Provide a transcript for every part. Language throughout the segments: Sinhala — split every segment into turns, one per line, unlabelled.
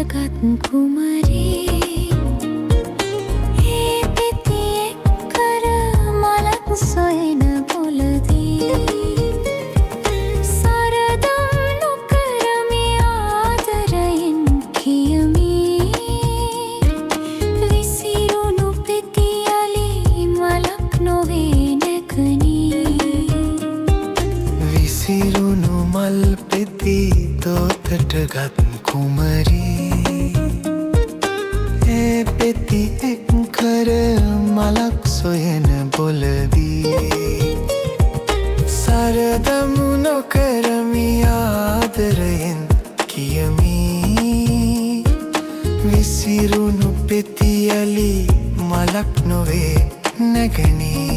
දෝතටගත් කුමරී ඒ පෙතියෙක් කර මලක් සොයන පොළදී සරදම් නොකරමි ආදරයෙන් කියමි විසිරුණු පෙතියලි මලක් නොවේ නැකනී
විසිරුණු මල් පෙති දෝතටගත් කුමරී ඒ පෙති එක් කර මලක් සොයන පොළදී සරදමු නොකරමි ආදරයෙන් කියමි විසිරුණු පෙතියලි මලක් නොවේ නැගනී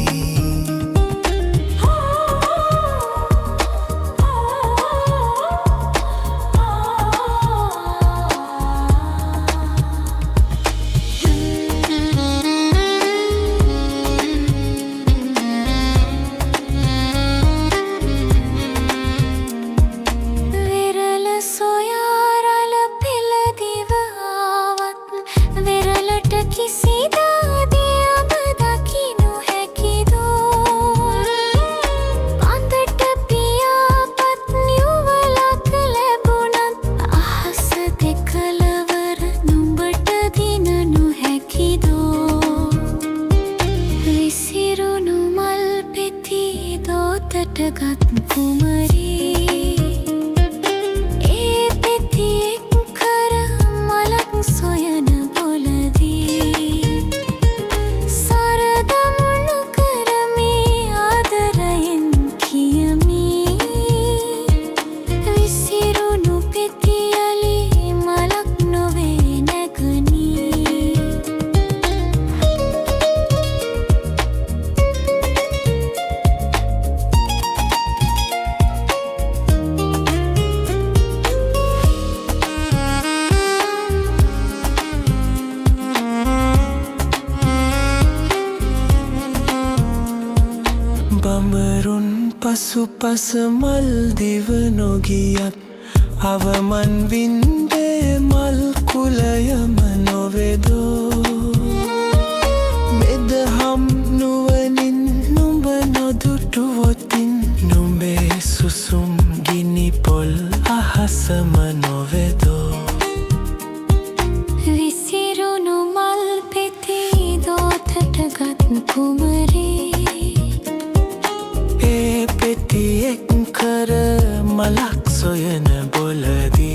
දෝතටගත් කුමරී ඒ පෙති එක් කර මලක් සොයන පොළදී සරදම් නොකරමි ආදරයෙන් කියමි විසිරුණු පෙතියලි මලක් නොවේ නැගනී බඹරුන් පසුපස මල් දිව නොගියත් අවමන් වින්දේ මල් කුලයම නොවෙදෝ මෙදහම් නුවනින් නුඹ නොදුටුවොතින් නුඹේ සුසුම් ගිනි පොල් අහසම නොවෙදෝ
විසිරුණු මල් පෙති දෝතටගත් කුමරී
ඒ පෙති එක් කර මලක් සොයන පොළදී